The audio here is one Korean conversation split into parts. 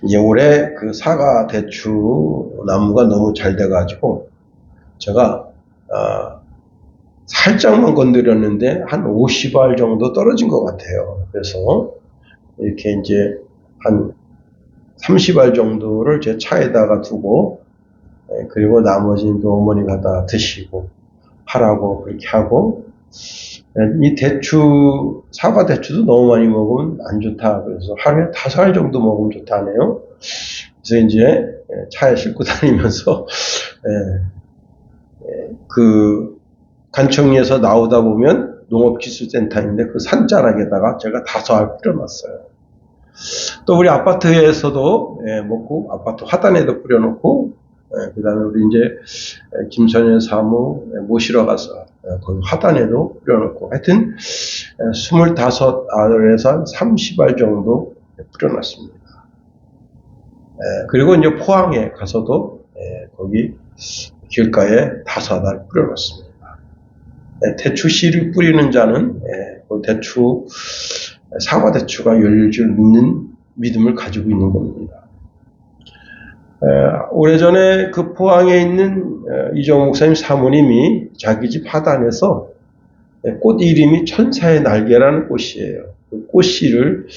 이제 올해 그 사과 대추 나무가 너무 잘 돼가지고 제가 살짝만 건드렸는데 한 50알 정도 떨어진 것 같아요. 그래서 이렇게 이제 한 30알 정도를 제 차에다가 두고, 그리고 나머지는 어머니가 다 드시고 하라고 그렇게 하고, 이 대추, 사과 대추도 너무 많이 먹으면 안 좋다. 그래서 하루에 5알 정도 먹으면 좋다네요. 그래서 이제 차에 싣고 다니면서 그 간청리에서 나오다 보면 농업기술센터인데 그 산자락에다가 제가 5알 뿌려놨어요. 또 우리 아파트에서도 먹고 아파트 화단에도 뿌려놓고, 그 다음에 우리 이제 김선현 사무 모시러 가서 거기 화단에도 뿌려놓고, 하여튼 25알에서 30알 정도 뿌려놨습니다. 그리고 이제 포항에 가서도 거기 길가에 5알 뿌려놨습니다. 대추 씨를 뿌리는 자는 그 대추, 사과 대추가 열릴 줄 믿는 믿음을 가지고 있는 겁니다. 오래전에 그 포항에 있는 이정호 목사님 사모님이 자기 집 화단에서 꽃 이름이 천사의 날개라는 꽃이에요. 그 꽃씨를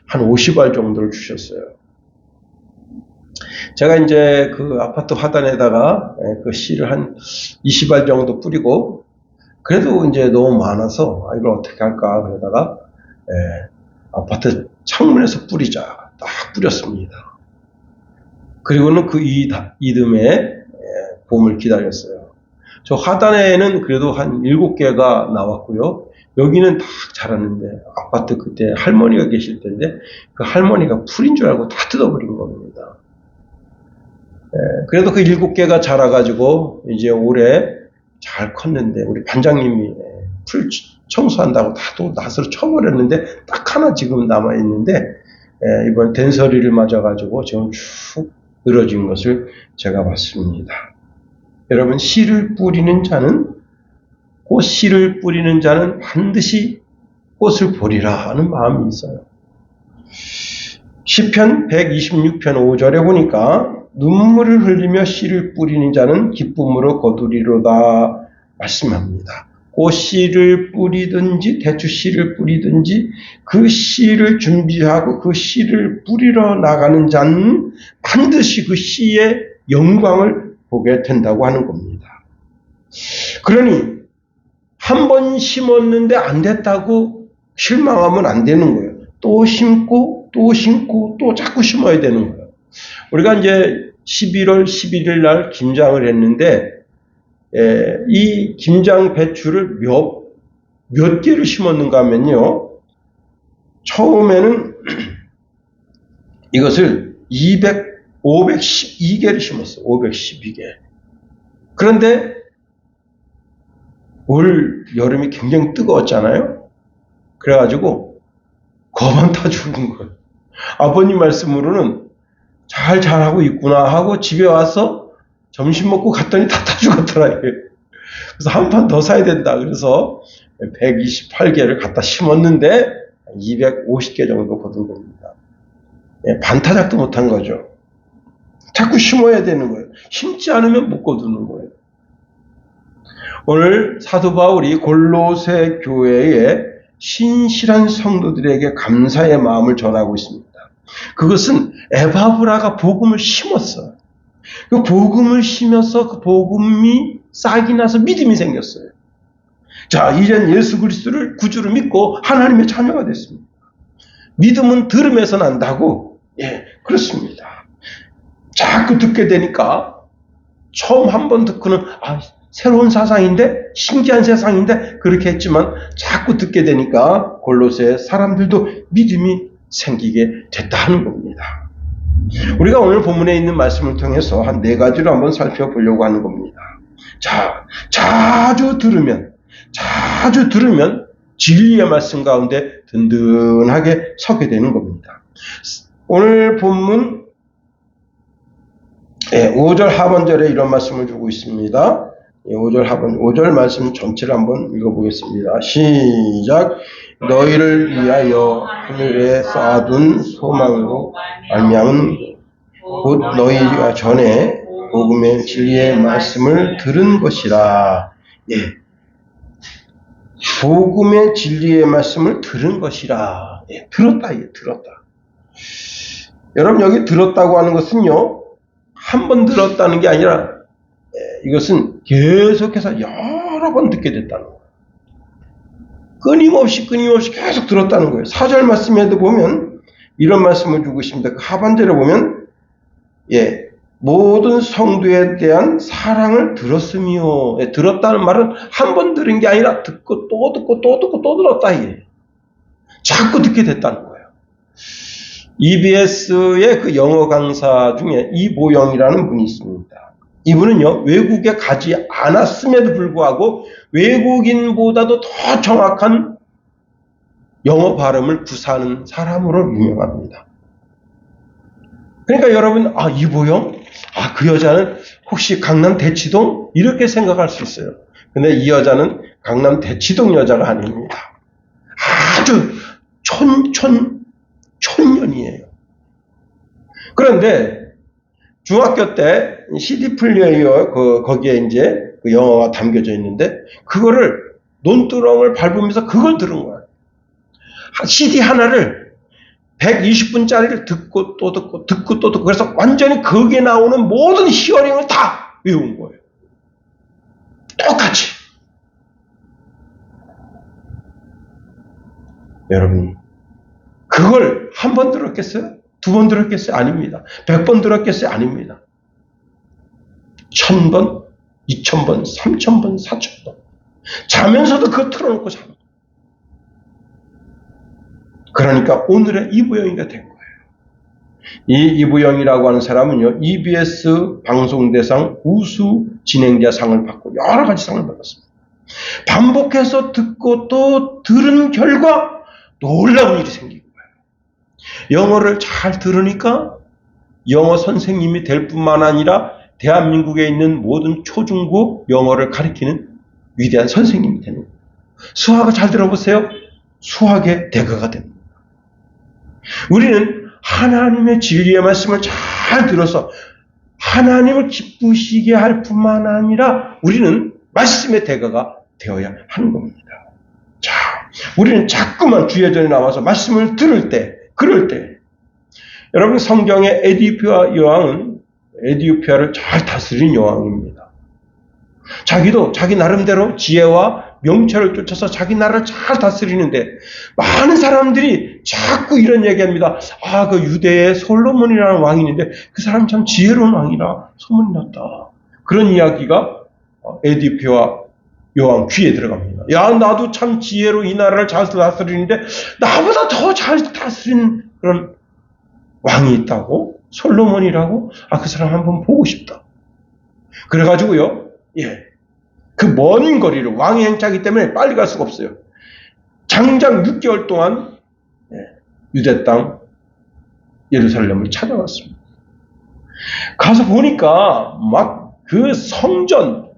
한 50알 정도를 주셨어요. 제가 이제 그 아파트 화단에다가 그 씨를 한 20알 정도 뿌리고, 그래도 이제 너무 많아서 이걸 어떻게 할까 그러다가 아파트 창문에서 뿌리자 딱 뿌렸습니다. 그리고는 그 이듬해 봄을 기다렸어요. 저 화단에는 그래도 한 7개가 나왔고요. 여기는 딱 자랐는데, 아파트 그때 할머니가 계실 텐데 그 할머니가 풀인 줄 알고 다 뜯어버린 겁니다. 그래도 그 7개가 자라가지고 이제 올해 잘 컸는데, 우리 반장님이 풀 청소한다고 다 또 낫으로 쳐버렸는데 딱 하나 지금 남아있는데, 이번 된서리를 맞아가지고 지금 쭉 늘어진 것을 제가 봤습니다. 여러분, 씨를 뿌리는 자는, 꽃씨를 뿌리는 자는 반드시 꽃을 보리라 하는 마음이 있어요. 시편 126편 5절에 보니까 눈물을 흘리며 씨를 뿌리는 자는 기쁨으로 거두리로다 말씀합니다. 꽃씨를 뿌리든지 대추씨를 뿌리든지 그 씨를 준비하고 그 씨를 뿌리러 나가는 자는 반드시 그 씨의 영광을 보게 된다고 하는 겁니다. 그러니 한 번 심었는데 안 됐다고 실망하면 안 되는 거예요. 또 심고 또 심고 또 자꾸 심어야 되는 거예요. 우리가 이제 11월 11일 날 김장을 했는데, 이 김장 배추를 몇 개를 심었는가 하면요, 처음에는 이것을 512개를 심었어요. 512개. 그런데 올 여름이 굉장히 뜨거웠잖아요. 그래가지고 거만 타 죽은 거예요. 아버님 말씀으로는 잘 자라고 있구나 하고 집에 와서 점심 먹고 갔더니 다 죽었더라. 그래서 한 판 더 사야 된다. 그래서 128개를 갖다 심었는데 250개 정도 거둔 겁니다. 반타작도 못한 거죠. 자꾸 심어야 되는 거예요. 심지 않으면 못 거두는 거예요. 오늘 사도 바울이 골로새 교회에 신실한 성도들에게 감사의 마음을 전하고 있습니다. 그것은 에바브라가 복음을 심었어요. 그 복음을 심어서 그 복음이 싹이 나서 믿음이 생겼어요. 자, 이젠 예수 그리스도를 구주로 믿고 하나님의 자녀가 됐습니다. 믿음은 들음에서 난다고? 예, 그렇습니다. 자꾸 듣게 되니까 처음 한 번 듣고는 새로운 사상인데, 신기한 세상인데 그렇게 했지만 자꾸 듣게 되니까 골로새 사람들도 믿음이 생기게 됐다 하는 겁니다. 우리가 오늘 본문에 있는 말씀을 통해서 한 4가지로 한번 살펴보려고 하는 겁니다. 자, 자주 들으면 진리의 말씀 가운데 든든하게 서게 되는 겁니다. 오늘 본문 5절 하반절에 이런 말씀을 주고 있습니다. 5절 하반, 5절 말씀 전체를 한번 읽어보겠습니다. 시작. 너희를 위하여 하늘에 쌓아둔 소망으로 말미암은 곧 너희가 전에 복음의 진리의 말씀을 들은 것이라. 예. 복음의 진리의 말씀을 들은 것이라. 예, 들었다, 예, 들었다. 여러분, 여기 들었다고 하는 것은요, 한 번 들었다는 게 아니라, 예, 이것은 계속해서 여러 번 듣게 됐다는 거예요. 끊임없이 계속 들었다는 거예요. 4절 말씀에도 보면, 이런 말씀을 주고 있습니다. 그 하반절에 보면, 예, 모든 성도에 대한 사랑을 들었으며, 예, 들었다는 말은 한 번 들은 게 아니라 듣고 또 듣고 또 듣고 또 들었다, 이게. 자꾸 듣게 됐다는 거예요. EBS의 그 영어 강사 중에 이보영이라는 분이 있습니다. 이분은요, 외국에 가지 않았음에도 불구하고 외국인보다도 더 정확한 영어 발음을 구사하는 사람으로 유명합니다. 그러니까 여러분, 이보영? 그 여자는 혹시 강남 대치동? 이렇게 생각할 수 있어요. 근데 이 여자는 강남 대치동 여자가 아닙니다. 아주 촌년이에요. 그런데 중학교 때 CD 플레이어 거기에 이제 그 영어가 담겨져 있는데 그거를 논두렁을 밟으면서 그걸 들은 거야. CD 하나를 120분짜리를 듣고 또 듣고 듣고 또 듣고 그래서 완전히 거기에 나오는 모든 히어링을 다 외운 거예요. 똑같이. 여러분, 그걸 한 번 들었겠어요? 두 번 들었겠어요? 아닙니다. 100번 들었겠어요? 아닙니다. 1000번, 2000번, 3000번, 4000번. 자면서도 그거 틀어놓고 자는 거예요. 그러니까 오늘의 이부영이가 된 거예요. 이 이부영이라고 하는 사람은요, EBS 방송대상 우수 진행자 상을 받고 여러 가지 상을 받았습니다. 반복해서 듣고 또 들은 결과 놀라운 일이 생긴 거예요. 영어를 잘 들으니까 영어 선생님이 될 뿐만 아니라 대한민국에 있는 모든 초중고 영어를 가르치는 위대한 선생님이 되는 거예요. 수학을 잘 들어보세요. 수학의 대가가 됩니다. 우리는 하나님의 진리의 말씀을 잘 들어서 하나님을 기쁘시게 할 뿐만 아니라 우리는 말씀의 대가가 되어야 하는 겁니다. 자, 우리는 자꾸만 주의 전에 나와서 말씀을 들을 때, 그럴 때 여러분 성경의 에디오피아 여왕은 에디오피아를 잘 다스린 여왕입니다. 자기도 자기 나름대로 지혜와 명철을 쫓아서 자기 나라를 잘 다스리는데 많은 사람들이 자꾸 이런 얘기합니다. 그 유대의 솔로몬이라는 왕이 있는데 그 사람 참 지혜로운 왕이라 소문이 났다. 그런 이야기가 에디오피아 여왕 귀에 들어갑니다. 야, 나도 참 지혜로 이 나라를 잘 다스리는데 나보다 더 잘 다스린 그런 왕이 있다고? 솔로몬이라고? 그 사람 한번 보고 싶다. 그래가지고요, 그 먼 거리를 왕의 행차이기 때문에 빨리 갈 수가 없어요. 장장 6개월 동안 유대 땅 예루살렘을 찾아왔습니다. 가서 보니까 막 그 성전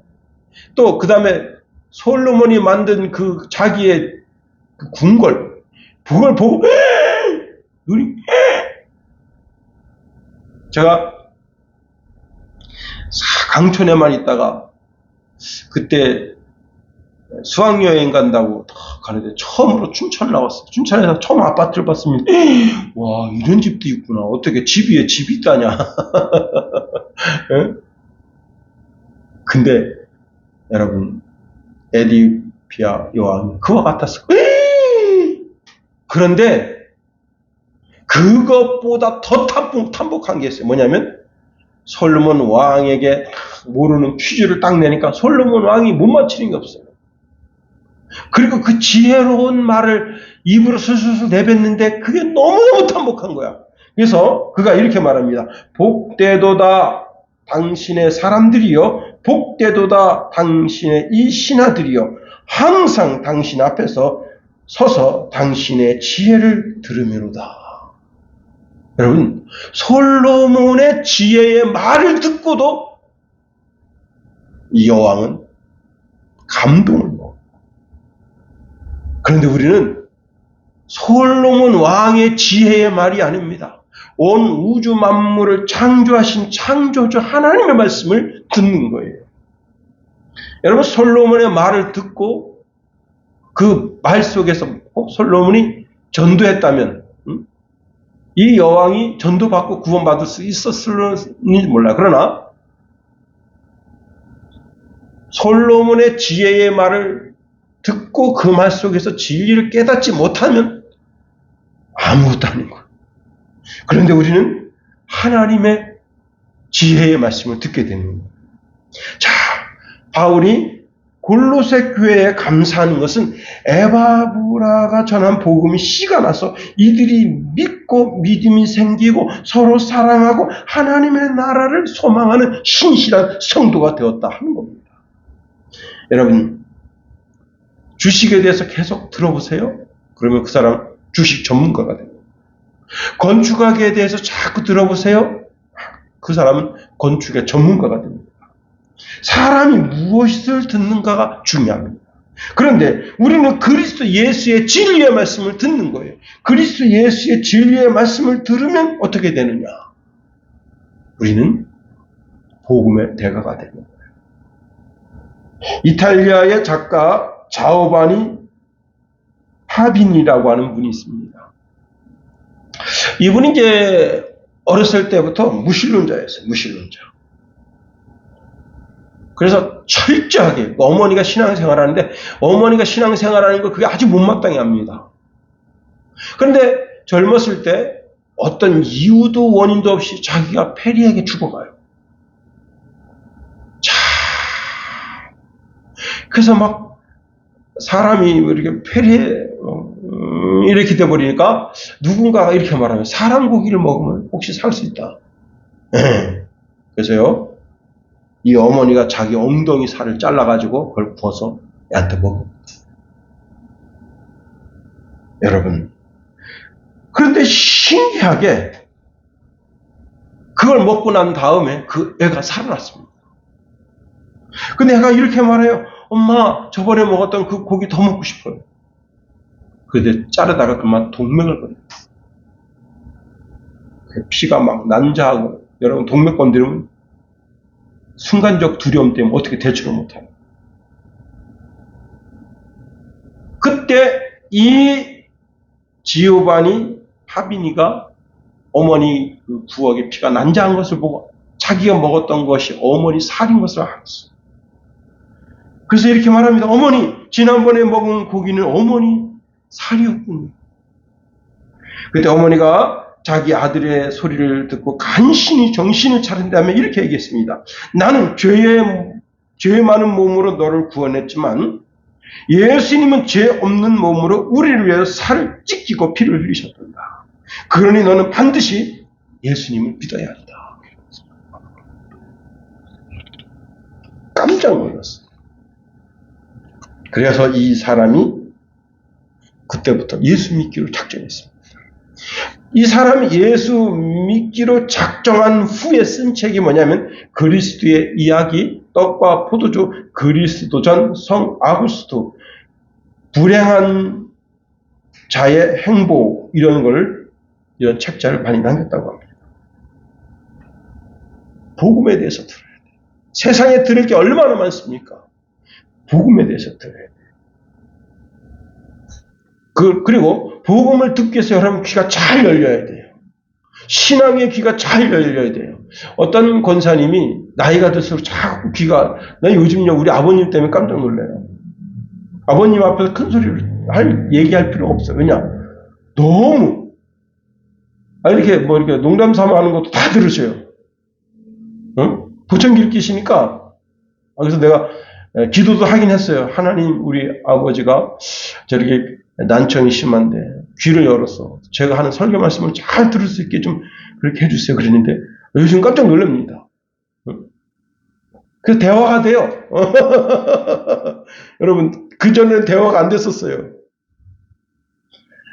또 그 다음에 솔로몬이 만든 그 자기의 그 궁궐 그걸 보고 눈이 제가 강촌에만 있다가 그때 수학여행 간다고 가는데 처음으로 춘천 나왔어요. 춘천에서 처음 아파트를 봤습니다. 와, 이런 집도 있구나. 어떻게 집 위에 집이 있다냐. 근데 여러분 에디오피아 여왕이 그와 같았어요. 그런데 그것보다 더 탐복한 게 있어요. 뭐냐면 솔로몬 왕에게 모르는 퀴즈를 딱 내니까 솔로몬 왕이 못 맞히는 게 없어요. 그리고 그 지혜로운 말을 입으로 술술술 내뱉는데 그게 너무너무 탐복한 거야. 그래서 그가 이렇게 말합니다. 복되도다 당신의 사람들이요, 복되도다 당신의 이 신하들이요, 항상 당신 앞에서 서서 당신의 지혜를 들으미로다. 여러분, 솔로몬의 지혜의 말을 듣고도 이 여왕은 감동을 먹어. 그런데 우리는 솔로몬 왕의 지혜의 말이 아닙니다. 온 우주 만물을 창조하신 창조주 하나님의 말씀을 듣는 거예요. 여러분, 솔로몬의 말을 듣고 그 말 속에서 솔로몬이 전도했다면 이 여왕이 전도받고 구원받을 수 있었을지 몰라. 그러나 솔로몬의 지혜의 말을 듣고 그 말 속에서 진리를 깨닫지 못하면 아무것도 아닌 거예요. 그런데 우리는 하나님의 지혜의 말씀을 듣게 되는 거예요. 자, 바울이 골로새 교회에 감사하는 것은 에바브라가 전한 복음이 씨가 나서 이들이 믿고 믿음이 생기고 서로 사랑하고 하나님의 나라를 소망하는 신실한 성도가 되었다 하는 겁니다. 여러분, 주식에 대해서 계속 들어보세요. 그러면 그 사람 주식 전문가가 됩니다. 건축학에 대해서 자꾸 들어보세요. 그 사람은 건축의 전문가가 됩니다. 사람이 무엇을 듣는가가 중요합니다. 그런데 우리는 그리스도 예수의 진리의 말씀을 듣는 거예요. 그리스도 예수의 진리의 말씀을 들으면 어떻게 되느냐? 우리는 복음의 대가가 되는 거예요. 이탈리아의 작가 자오바니 파비니라고 하는 분이 있습니다. 이분이 이제 어렸을 때부터 무신론자였어요. 무신론자. 그래서 철저하게 어머니가 신앙생활하는데 어머니가 신앙생활하는 거 그게 아주 못마땅해 합니다. 그런데 젊었을 때 어떤 이유도 원인도 없이 자기가 페리에게 죽어가요. 자, 그래서 막 사람이 이렇게 페리에 이렇게 돼버리니까 누군가가 이렇게 말하면 사람 고기를 먹으면 혹시 살 수 있다. 그래서요. 이 어머니가 자기 엉덩이 살을 잘라가지고 그걸 부어서 애한테 먹습니다. 여러분, 그런데 신기하게 그걸 먹고 난 다음에 그 애가 살아났습니다. 근데 애가 이렇게 말해요. 엄마, 저번에 먹었던 그 고기 더 먹고 싶어요. 그런데 자르다가 그만 동맥을 걸어요. 피가 막 난자하고, 여러분 동맥 건드리면 순간적 두려움 때문에 어떻게 대처를 못해요. 그때 이 지오바니 파비니가 어머니 그 부엌에 피가 난자한 것을 보고 자기가 먹었던 것이 어머니 살인 것을 알았어요. 그래서 이렇게 말합니다. 어머니, 지난번에 먹은 고기는 어머니 살이었군요. 그때 어머니가 자기 아들의 소리를 듣고 간신히 정신을 차린 다음에 이렇게 얘기했습니다. 나는 죄 많은 몸으로 너를 구원했지만 예수님은 죄 없는 몸으로 우리를 위해서 살을 찢기고 피를 흘리셨단다. 그러니 너는 반드시 예수님을 믿어야 한다. 깜짝 놀랐어요. 그래서 이 사람이 그때부터 예수 믿기로 작정했습니다. 이 사람이 예수 믿기로 작정한 후에 쓴 책이 뭐냐면 그리스도의 이야기, 떡과 포도주, 그리스도전, 성 아구스토, 불행한 자의 행보 이런 책자를 많이 남겼다고 합니다. 복음에 대해서 들어야 돼요. 세상에 들을 게 얼마나 많습니까? 복음에 대해서 들어야 돼요. 그리고 복음을 듣기 위해서 여러분 귀가 잘 열려야 돼요. 신앙의 귀가 잘 열려야 돼요. 어떤 권사님이 나이가 들수록 자꾸 나 요즘요 우리 아버님 때문에 깜짝 놀라요. 아버님 앞에서 큰 소리를 얘기할 필요가 없어요. 왜냐? 너무 이렇게 농담 삼아 하는 것도 다 들으셔요. 보청기를 끼시니까 그래서 내가 기도도 하긴 했어요. 하나님, 우리 아버지가 저렇게 난청이 심한데 귀를 열어서 제가 하는 설교 말씀을 잘 들을 수 있게 좀 그렇게 해주세요. 그랬는데 요즘 깜짝 놀랍니다. 그래서 대화가 돼요. 여러분, 그전에는 대화가 안 됐었어요.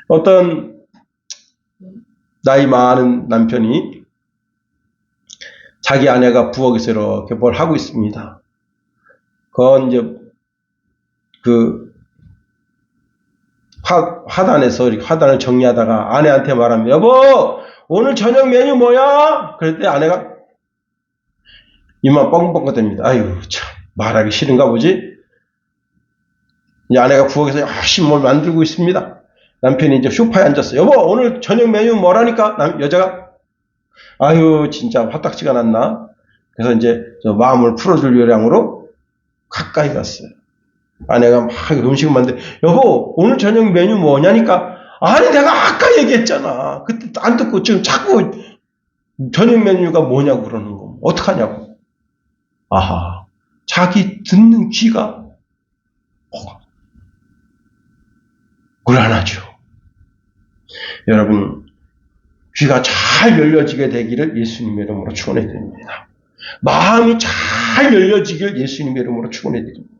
어떤 나이 많은 남편이 자기 아내가 부엌에서 이렇게 뭘 하고 있습니다. 그건 이제 그 화단에서 이렇게 화단을 정리하다가 아내한테 말하면, 여보, 오늘 저녁 메뉴 뭐야? 그랬더니 아내가 입만 뻥뻥거립니다. 아유, 참, 말하기 싫은가 보지? 이제 아내가 부엌에서 열심히 뭘 만들고 있습니다. 남편이 이제 소파에 앉았어요. 여보, 오늘 저녁 메뉴 뭐라니까? 여자가, 아유, 진짜 화딱지가 났나? 그래서 이제 마음을 풀어줄 요량으로 가까이 갔어요. 아내가 막 음식을 만들, 여보, 오늘 저녁 메뉴 뭐냐니까? 아니, 내가 아까 얘기했잖아. 그때 안 듣고 지금 자꾸 저녁 메뉴가 뭐냐고 그러는 거. 어떡하냐고. 아하, 자기 듣는 귀가 곤란하죠. 여러분, 귀가 잘 열려지게 되기를 예수님의 이름으로 축원해 드립니다. 마음이 잘 열려지길 예수님의 이름으로 축원해 드립니다.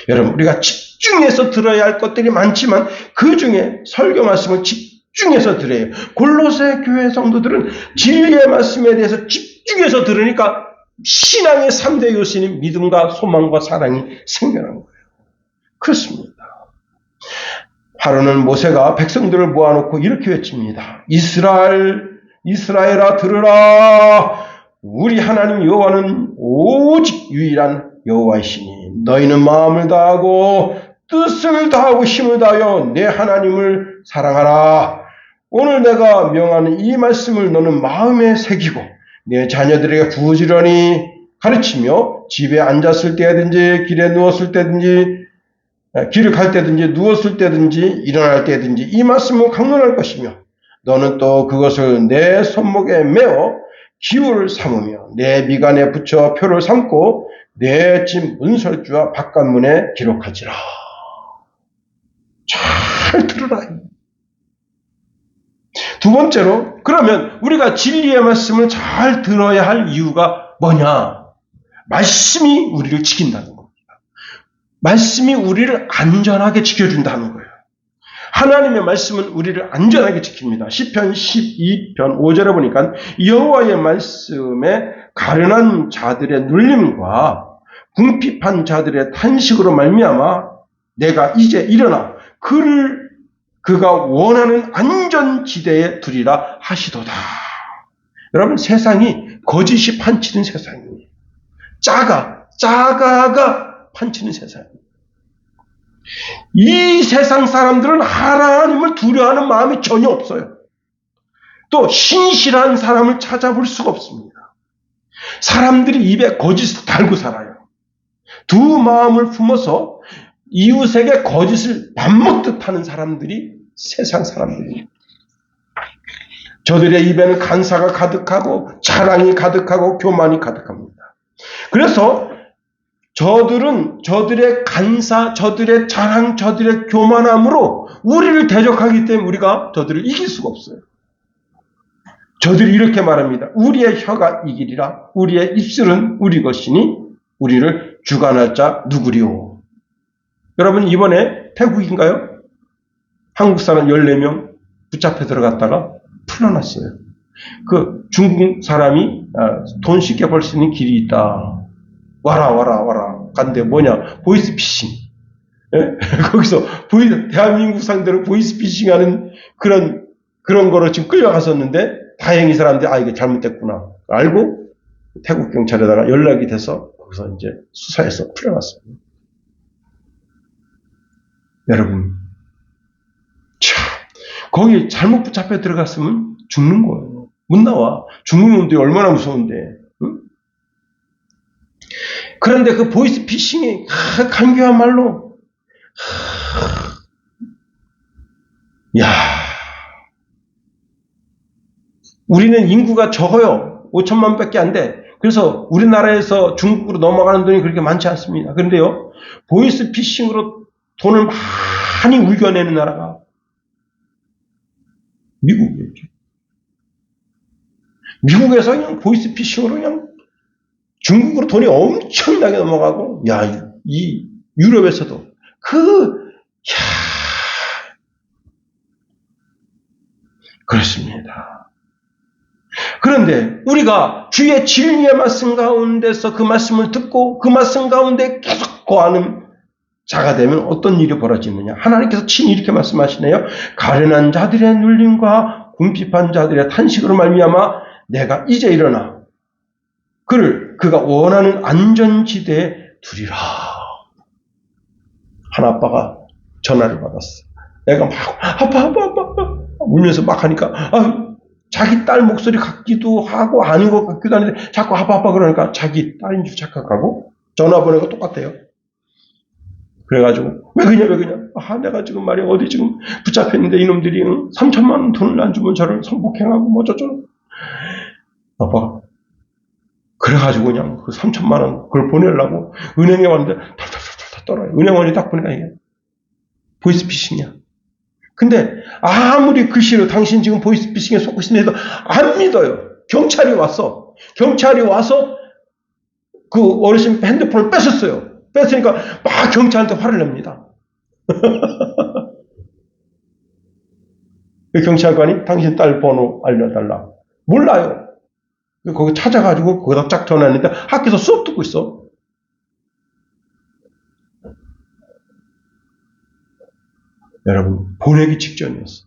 여러분, 우리가 집중해서 들어야 할 것들이 많지만 그 중에 설교 말씀을 집중해서 들어야 해요. 골로새 교회 성도들은 진리의 말씀에 대해서 집중해서 들으니까 신앙의 3대 요소인 믿음과 소망과 사랑이 생겨난 거예요. 그렇습니다. 하루는 모세가 백성들을 모아놓고 이렇게 외칩니다. 이스라엘아 들으라. 우리 하나님 여호와는 오직 유일한 여호와이시니 너희는 마음을 다하고 뜻을 다하고 힘을 다하여 내 하나님을 사랑하라. 오늘 내가 명하는 이 말씀을 너는 마음에 새기고 내 자녀들에게 부지런히 가르치며 집에 앉았을 때든지 길에 누웠을 때든지 길을 갈 때든지 누웠을 때든지 일어날 때든지 이 말씀을 강론할 것이며 너는 또 그것을 내 손목에 메어 기호를 삼으며 내 미간에 붙여 표를 삼고 내 집 문설주와 바깥문에 기록하지라. 잘 들으라. 두 번째로, 그러면 우리가 진리의 말씀을 잘 들어야 할 이유가 뭐냐? 말씀이 우리를 지킨다는 겁니다. 말씀이 우리를 안전하게 지켜준다는 거예요. 하나님의 말씀은 우리를 안전하게 지킵니다. 시편 12편 5절에 보니까 여호와의 말씀에 가련한 자들의 눌림과 궁핍한 자들의 탄식으로 말미암아 내가 이제 일어나 그가 원하는 안전지대에 두리라 하시도다. 여러분, 세상이 거짓이 판치는 세상이에요. 짜가가 판치는 세상이에요. 이 세상 사람들은 하나님을 두려워하는 마음이 전혀 없어요. 또 신실한 사람을 찾아볼 수가 없습니다. 사람들이 입에 거짓을 달고 살아요. 두 마음을 품어서 이웃에게 거짓을 밥 먹듯 하는 사람들이 세상 사람들입니다. 저들의 입에는 간사가 가득하고 자랑이 가득하고 교만이 가득합니다. 그래서 저들은 저들의 간사, 저들의 자랑, 저들의 교만함으로 우리를 대적하기 때문에 우리가 저들을 이길 수가 없어요. 저들이 이렇게 말합니다. 우리의 혀가 이기리라. 우리의 입술은 우리 것이니 우리를 주관할 자 누구리요. 여러분, 이번에 태국인가요? 한국 사람 14명 붙잡혀 들어갔다가 풀어놨어요. 그 중국 사람이 돈 쉽게 벌 수 있는 길이 있다. 와라. 간데 뭐냐? 보이스피싱. 예? 거기서 대한민국 상대로 보이스피싱 하는 그런 거로 지금 끌려갔었는데, 다행히 사람들이, 이게 잘못됐구나. 알고, 태국 경찰에다가 연락이 돼서, 거기서 이제 수사해서 풀려났습니다. 여러분, 거기 잘못 붙잡혀 들어갔으면 죽는 거예요. 못 나와. 죽는 놈들이 얼마나 무서운데. 응? 그런데 그 보이스피싱이 간교한 말로 우리는 인구가 적어요. 5천만 밖에 안 돼. 그래서 우리나라에서 중국으로 넘어가는 돈이 그렇게 많지 않습니다. 그런데요, 보이스피싱으로 돈을 많이 울겨내는 나라가 미국이었죠. 미국에서 그냥 보이스피싱으로 그냥 중국으로 돈이 엄청나게 넘어가고, 이 유럽에서도 그렇습니다. 그런데 우리가 주의 진리의 말씀 가운데서 그 말씀을 듣고 그 말씀 가운데 계속 거하는 자가 되면 어떤 일이 벌어지느냐. 하나님께서 친히 이렇게 말씀하시네요. 가련한 자들의 눌림과 궁핍한 자들의 탄식으로 말미암아 내가 이제 일어나 그가 원하는 안전지대에 두리라. 한 아빠가 전화를 받았어. 애가 막 아빠 울면서 막 하니까 자기 딸 목소리 같기도 하고 아닌 것 같기도 하는데 자꾸 아빠 그러니까 자기 딸인 줄 착각하고 전화 번호가 똑같아요. 그래가지고 왜 그러냐 내가 지금 말이야 어디 지금 붙잡혔는데 이놈들이 3천만 원 돈을 안 주면 저를 성폭행하고 뭐 저쩌고. 아빠가 그래가지고 그냥 그 3천만 원 그걸 보내려고 은행에 왔는데 털털 떨어요. 은행원이 딱 보니까 이게 보이스피싱이야. 근데 아무리 글씨로 당신 지금 보이스피싱에 속고 있으면 해도 안 믿어요. 경찰이 와서 그 어르신 핸드폰을 뺏었어요. 뺏으니까 막 경찰한테 화를 냅니다. 경찰관이 당신 딸 번호 알려달라. 몰라요. 거기 찾아가지고 거기다 쫙 전화했는데 학교에서 수업 듣고 있어. 여러분, 보내기 직전이었어.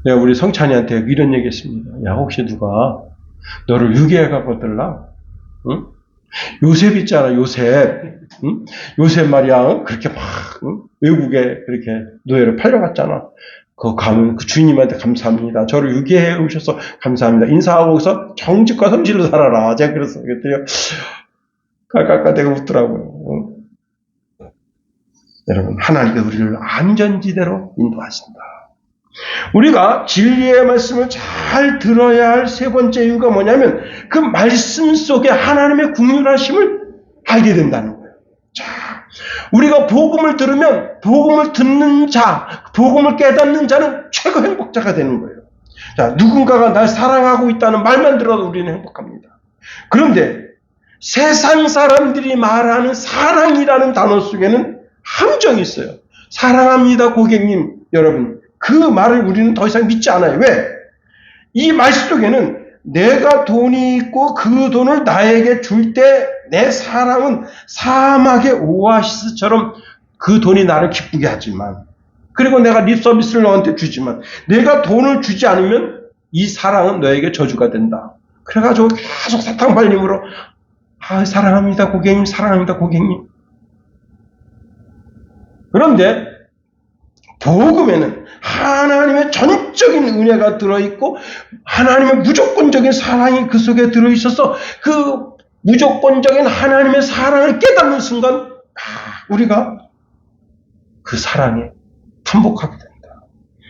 내가 우리 성찬이한테 이런 얘기 했습니다. 야, 혹시 누가 너를 유괴해가 보들라? 응? 요셉 있잖아, 요셉. 응? 요셉 말이야, 그렇게 막, 응? 외국에 그렇게 노예로 팔려갔잖아. 그 가면 그 주님한테 감사합니다. 저를 유괴해 오셔서 감사합니다. 인사하고서 정직과 성실로 살아라. 제가 그랬어요. 그랬더니 깔깔깔대고 웃더라고요. 응? 여러분, 하나님께서 우리를 안전지대로 인도하신다. 우리가 진리의 말씀을 잘 들어야 할 세 번째 이유가 뭐냐면 그 말씀 속에 하나님의 국률하심을 알게 된다는 거예요. 자, 우리가 복음을 들으면 복음을 듣는 자, 복음을 깨닫는 자는 최고 행복자가 되는 거예요. 자, 누군가가 날 사랑하고 있다는 말만 들어도 우리는 행복합니다. 그런데 세상 사람들이 말하는 사랑이라는 단어 속에는 함정이 있어요. 사랑합니다, 고객님. 여러분, 그 말을 우리는 더 이상 믿지 않아요. 왜? 이 말 속에는 내가 돈이 있고 그 돈을 나에게 줄 때 내 사랑은 사막의 오아시스처럼 그 돈이 나를 기쁘게 하지만, 그리고 내가 립 서비스를 너한테 주지만 내가 돈을 주지 않으면 이 사랑은 너에게 저주가 된다. 그래가지고 계속 사탕발림으로 사랑합니다 고객님, 사랑합니다 고객님. 그런데 복음에는 하나님의 전적인 은혜가 들어있고 하나님의 무조건적인 사랑이 그 속에 들어있어서 그 무조건적인 하나님의 사랑을 깨닫는 순간 우리가 그 사랑에 반복하게 된다.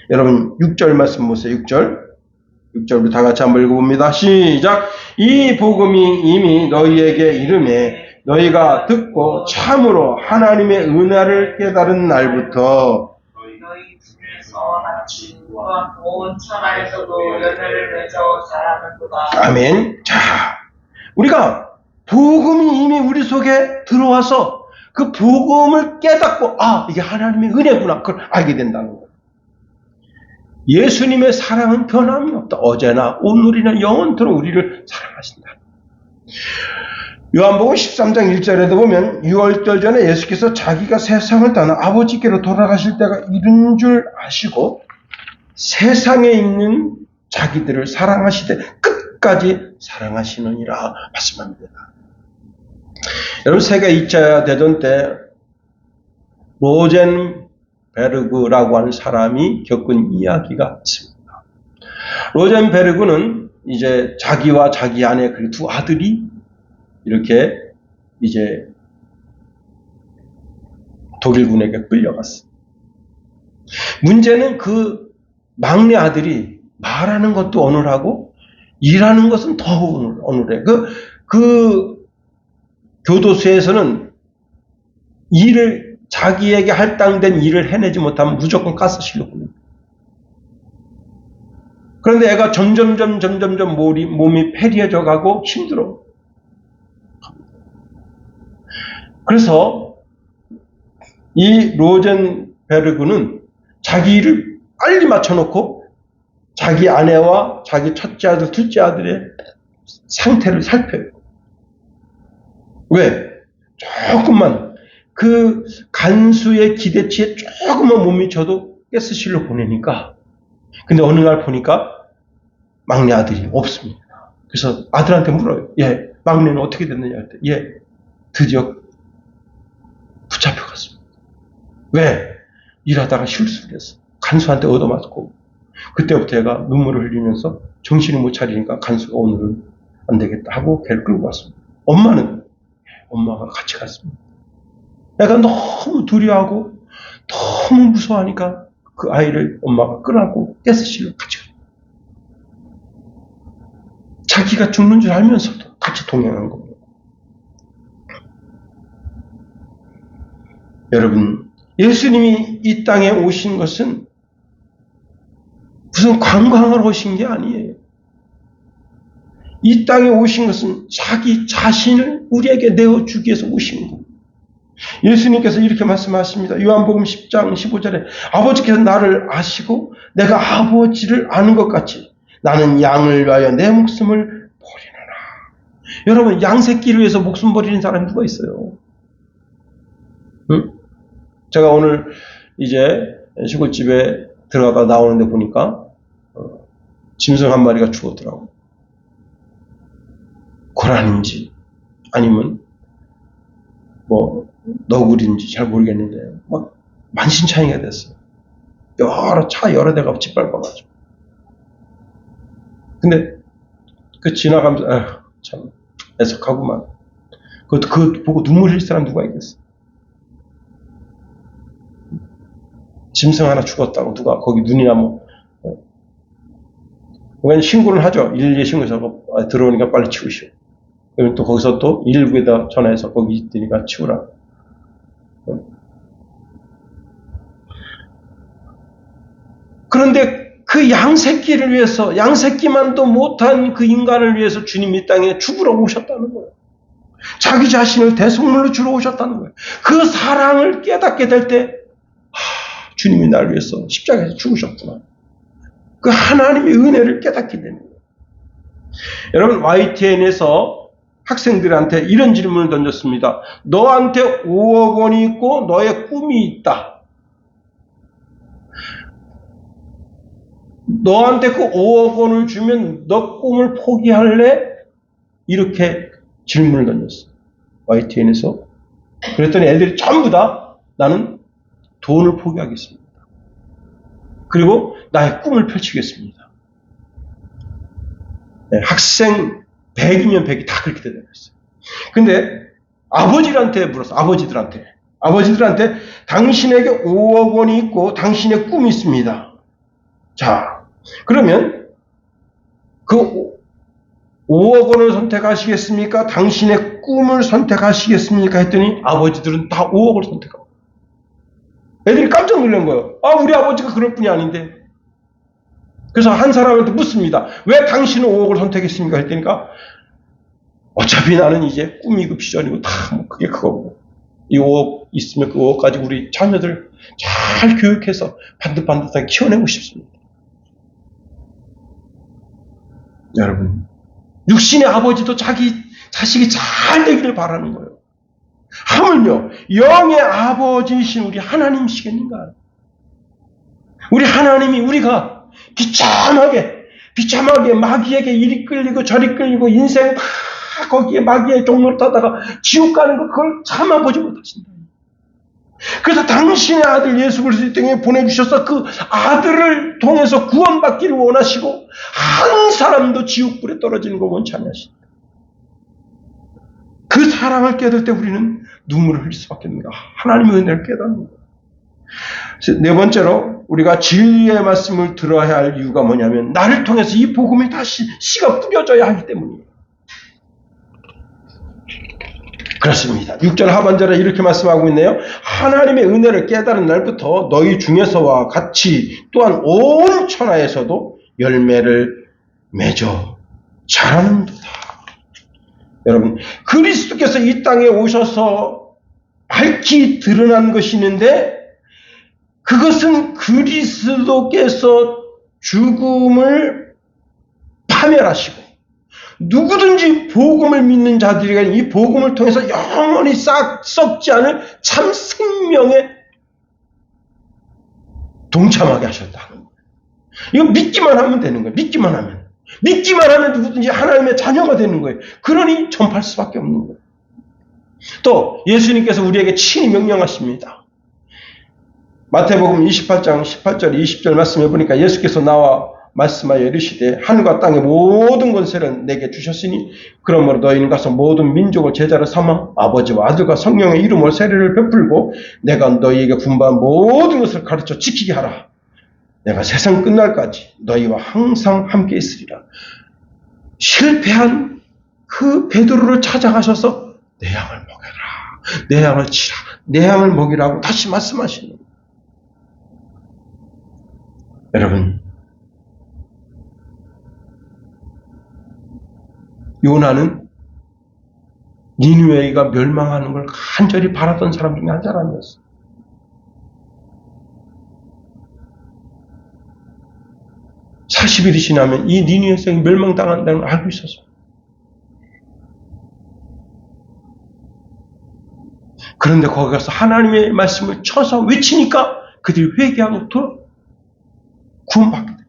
여러분 6절 말씀 보세요. 6절부터 다 같이 한번 읽어봅니다. 시작. 이 복음이 이미 너희에게 이름에 너희가 듣고 참으로 하나님의 은혜를 깨달은 날부터 너희 중에서 같이 온 천하에서도 열매를 맺어 자라는도다. 아멘. 자, 우리가 복음이 이미 우리 속에 들어와서 그 복음을 깨닫고 이게 하나님의 은혜구나 그걸 알게 된다는 거예요. 예수님의 사랑은 변함이 없다. 어제나 오늘이나 영원토록 우리를 사랑하신다. 요한복음 13장 1절에도 보면 6월절 전에 예수께서 자기가 세상을 떠나 아버지께로 돌아가실 때가 이른 줄 아시고 세상에 있는 자기들을 사랑하시되 끝까지 사랑하시느니라 말씀합니다. 여러분 세계 2차 대전 때 로젠베르그라고 하는 사람이 겪은 이야기가 있습니다. 로젠베르그는 이제 자기와 자기 아내 그리고 두 아들이 이렇게 이제 독일군에게 끌려갔어. 문제는 그 막내 아들이 말하는 것도 어눌하고 일하는 것은 더 어눌해. 그 교도소에서는 일을 자기에게 할당된 일을 해내지 못하면 무조건 가스실로 보냅니다. 그런데 애가 점점 몸이 패리해져 가고 힘들어. 그래서 이 로젠베르그는 자기 일을 빨리 맞춰놓고 자기 아내와 자기 첫째 아들, 둘째 아들의 상태를 살펴요. 왜? 조금만 그 간수의 기대치에 조금만 못 미쳐도 가스실로 보내니까. 근데 어느 날 보니까 막내 아들이 없습니다. 그래서 아들한테 물어요. 예, 막내는 어떻게 됐느냐 할 때, 예, 드디어 붙잡혀갔습니다. 왜? 일하다가 실수를 했어. 간수한테 얻어맞고. 그때부터 얘가 눈물을 흘리면서 정신을 못 차리니까 간수가 오늘은 안 되겠다 하고 걔를 끌고 왔습니다. 엄마가 같이 갔습니다. 애가 너무 두려워하고 너무 무서워하니까 그 아이를 엄마가 끌어안고 가스실로 같이 갔어요. 자기가 죽는 줄 알면서도 같이 동행한 겁니다. 여러분, 예수님이 이 땅에 오신 것은 무슨 관광을 오신 게 아니에요. 이 땅에 오신 것은 자기 자신을 우리에게 내어주기 위해서 오신 겁니다. 예수님께서 이렇게 말씀하십니다. 요한복음 10장 15절에 아버지께서 나를 아시고 내가 아버지를 아는 것 같이 나는 양을 위하여 내 목숨을 버리노라. 여러분, 양새끼를 위해서 목숨 버리는 사람이 누가 있어요? 응? 제가 오늘 이제 시골집에 들어가다 나오는데 보니까 짐승 한 마리가 죽었더라고. 고라니인지 아니면 뭐 너구리인지 잘 모르겠는데 막 만신창이가 됐어요. 여러 대가 짓밟아가지고. 근데 그 지나가면서 참 애석하구만. 그거 보고 눈물 흘릴 사람 누가 있겠어? 짐승 하나 죽었다고 누가 거기 눈이나 뭐 그냥 신고를 하죠. 112에 신고해서 들어오니까 빨리 치우시오. 그러면 또 거기서 또 119에다 전화해서 거기 있으니까 치우라. 그런데 그 양새끼를 위해서, 양새끼만도 못한 그 인간을 위해서 주님이 이 땅에 죽으러 오셨다는 거예요. 자기 자신을 대속물로 주러 오셨다는 거예요. 그 사랑을 깨닫게 될 때, 주님이 나를 위해서 십자가에서 죽으셨구나. 그 하나님의 은혜를 깨닫게 되는 거예요. 여러분, YTN에서 학생들한테 이런 질문을 던졌습니다. 너한테 5억 원이 있고 너의 꿈이 있다. 너한테 그 5억 원을 주면 너 꿈을 포기할래? 이렇게 질문을 던졌어요. YTN에서. 그랬더니 애들이 전부 다 나는 돈을 포기하겠습니다. 그리고 나의 꿈을 펼치겠습니다. 네, 학생 100이면 100이 다 그렇게 대답했어요. 근데 아버지들한테 물었어. 아버지들한테 당신에게 5억 원이 있고 당신의 꿈이 있습니다. 자, 그러면 그 5억 원을 선택하시겠습니까? 당신의 꿈을 선택하시겠습니까? 했더니 아버지들은 다 5억을 선택하고. 애들이 깜짝 놀란 거예요. 우리 아버지가 그럴 뿐이 아닌데. 그래서 한 사람한테 묻습니다. 왜 당신은 5억을 선택했습니까? 했더니까 어차피 나는 이제 꿈이고 비전이고 다 뭐 그게 그거고. 이 5억 있으면 그 5억 가지고 우리 자녀들 잘 교육해서 반듯반듯하게 키워내고 싶습니다. 여러분, 육신의 아버지도 자기 자식이 잘 되기를 바라는 거예요. 하물며 영의 아버지이신 우리 하나님이시겠는가? 우리 하나님이 우리가 비참하게 마귀에게 이리 끌리고 저리 끌리고 인생 다 거기에 마귀의 종로를 타다가 지옥 가는 거 그걸 참아보지 못하신다. 그래서 당신의 아들 예수 그리스도의 땅에 보내주셔서 그 아들을 통해서 구원받기를 원하시고 한 사람도 지옥불에 떨어지는 거 원치 않으신다. 그 사랑을 깨달을 때 우리는 눈물을 흘릴 수밖에 없는 거야. 하나님의 은혜를 깨닫는 거야. 네 번째로 우리가 진리의 말씀을 들어야 할 이유가 뭐냐면 나를 통해서 이 복음이 다시 씨가 뿌려져야 하기 때문이에요. 그렇습니다. 6절 하반절에 이렇게 말씀하고 있네요. 하나님의 은혜를 깨달은 날부터 너희 중에서와 같이 또한 온 천하에서도 열매를 맺어 자라는도다. 여러분, 그리스도께서 이 땅에 오셔서 밝히 드러난 것이 있는데 그것은 그리스도께서 죽음을 파멸하시고 누구든지 복음을 믿는 자들에게 이 복음을 통해서 영원히 썩지 않을 참 생명에 동참하게 하셨다는 거예요. 이거 믿기만 하면 되는 거예요. 믿기만 하면 누구든지 하나님의 자녀가 되는 거예요. 그러니 전파할 수밖에 없는 거예요. 또 예수님께서 우리에게 친히 명령하십니다. 마태복음 28장 18절 20절 말씀해 보니까 예수께서 나와 말씀하여 이르시되 하늘과 땅의 모든 권세를 내게 주셨으니 그러므로 너희는 가서 모든 민족을 제자로 삼아 아버지와 아들과 성령의 이름으로 세례를 베풀고 내가 너희에게 분부한 모든 것을 가르쳐 지키게 하라. 내가 세상 끝날까지 너희와 항상 함께 있으리라. 실패한 그 베드로를 찾아가셔서 내 양을 먹여라. 내 양을 치라. 내 양을 먹이라고 다시 말씀하시는 거예요. 여러분, 요나는 니느웨가 멸망하는 걸 간절히 바랐던 사람 중에 한 사람이었어요. (40일이) 지나면 이 니느웨 성이 멸망당한다는 걸 알고 있었어요. 그런데 거기 가서 하나님의 말씀을 쳐서 외치니까 그들이 회개하고 구원받게 돼요.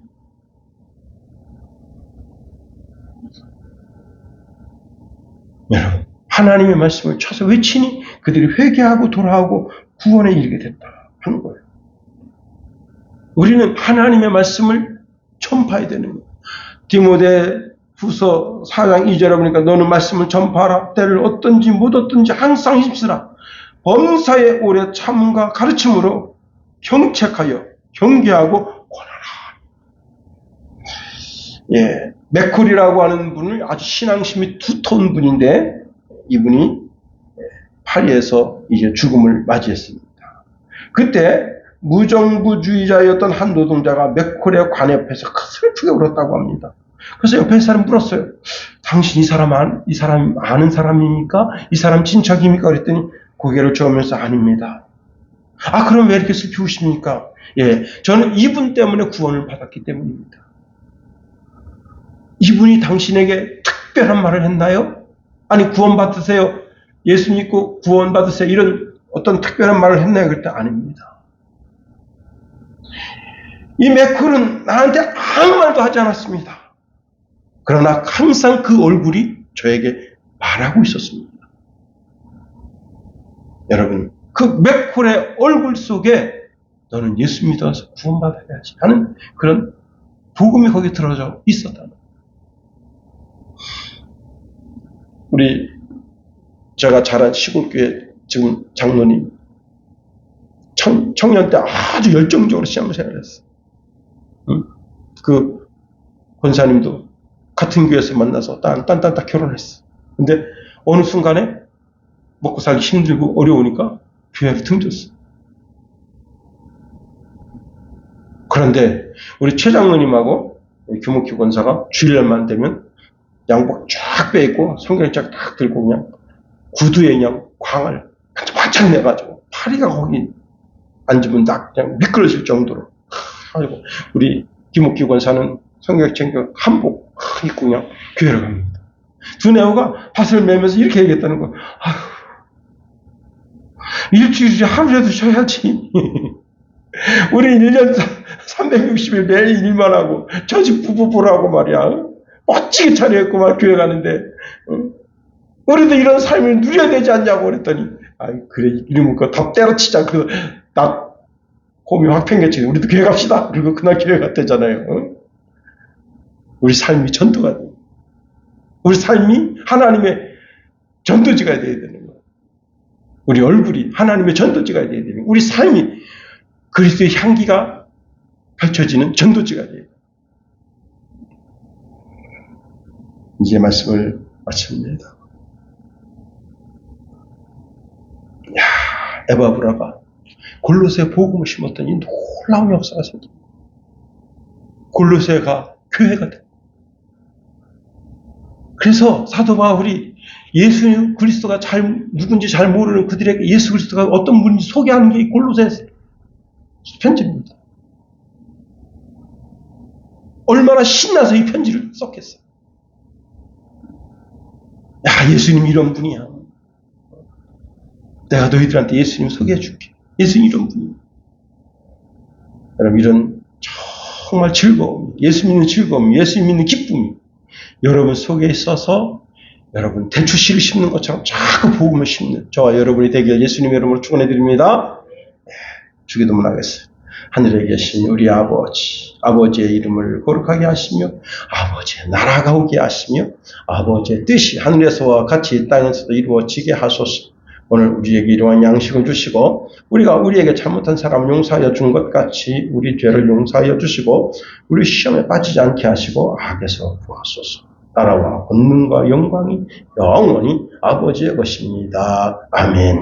여러분, 하나님의 말씀을 쳐서 외치니 그들이 회개하고 돌아오고 구원에 이르게 됐다 하는 거예요. 우리는 하나님의 말씀을 전파해야 되는 거예요. 디모데후서 4장 2절에 보니까 너는 말씀을 전파하라. 때를 얻든지 못 얻든지 항상 힘쓰라. 범사에 오래 참음과 가르침으로 경책하여 경계하고 권하라. 예, 맥콜이라고 하는 분을 아주 신앙심이 두터운 분인데 이분이 파리에서 이제 죽음을 맞이했습니다. 그때 무정부주의자였던 한 노동자가 맥콜의 관 옆에서 슬프게 울었다고 합니다. 그래서 옆에 사람 물었어요. 당신 이 사람 아는 사람입니까? 이 사람 친척입니까? 그랬더니 고개를 저으면서 아닙니다. 아, 그럼 왜 이렇게 슬피 우십니까? 예, 저는 이분 때문에 구원을 받았기 때문입니다. 이분이 당신에게 특별한 말을 했나요? 아니, 구원 받으세요. 예수 믿고 구원 받으세요. 이런 어떤 특별한 말을 했나요? 그랬더니 아닙니다. 이 맥콜은 나한테 아무 말도 하지 않았습니다. 그러나 항상 그 얼굴이 저에게 말하고 있었습니다. 여러분, 그 맥콜의 얼굴 속에 너는 예수 믿어서 구원받아야지 하는 그런 복음이 거기에 들어져 있었다. 제가 자란 시골교회 지금 장로님, 청년 때 아주 열정적으로 시험 생활을 했어요. 그 권사님도 같은 교회에서 만나서 딴 결혼했어. 근데 어느 순간에 먹고 살기 힘들고 어려우니까 교회를 등졌어. 그런데 우리 최 장로님하고 규목기 권사가 주일날만 되면 양복 쫙 빼입고 성경 쫙 들고 그냥 구두에 그냥 광을 바짝 내가지고 파리가 거기 앉으면 딱 그냥 미끄러질 정도로 하고 우리 김옥기 권사는 성경 챙겨 한복 입고 그냥 교회를 갑니다. 두 내오가 밭을 매면서 이렇게 얘기했다는 거예요. 일주일에 하루라도 쉬어야지. 우리 1년 360일 매일 일만 하고 저 집 부부 보라고 말이야. 멋지게 차려입고 막 교회 가는데 우리도 이런 삶을 누려야 되지 않냐고 그랬더니 그래 이러면 답 때려치자. 나 홈이 확 팽개치고 우리도 교회 갑시다. 그리고 그날 교회 갔대잖아요. 우리 삶이 전도가 돼. 우리 삶이 하나님의 전도지가 돼야 되는 거예요. 우리 얼굴이 하나님의 전도지가 돼야 되는 거예요. 우리 삶이 그리스도의 향기가 펼쳐지는 전도지가 돼요. 이제 말씀을 마칩니다. 에바브라가 골로새 복음을 심었더니 놀라운 역사가 생깁니다. 골로새가 교회가 돼. 그래서 사도 바울이 예수 그리스도가 누군지 잘 모르는 그들에게 예수 그리스도가 어떤 분인지 소개하는 게 골로새 편지입니다. 얼마나 신나서 이 편지를 썼겠어요. 예수님 이런 분이야. 내가 너희들한테 예수님 소개해 줄게. 예수님 이런 분이야. 여러분, 이런 정말 즐거움, 예수 믿는 즐거움, 예수 믿는 기쁨이 여러분 속에 있어서 여러분 대추씨를 심는 것처럼 자꾸 복음을 심는 저와 여러분이 되길 예수님의 이름으로 축원해 드립니다. 주기도문 하겠습니다. 하늘에 계신 우리 아버지, 아버지의 이름을 거룩하게 하시며 아버지의 나라가 오게 하시며 아버지의 뜻이 하늘에서와 같이 이 땅에서도 이루어지게 하소서. 오늘 우리에게 이러한 양식을 주시고 우리가 우리에게 잘못한 사람 용서하여 준 것 같이 우리 죄를 용서하여 주시고 우리 시험에 빠지지 않게 하시고 악에서 구하소서. 나라와 권능과 영광이 영원히 아버지의 것입니다. 아멘.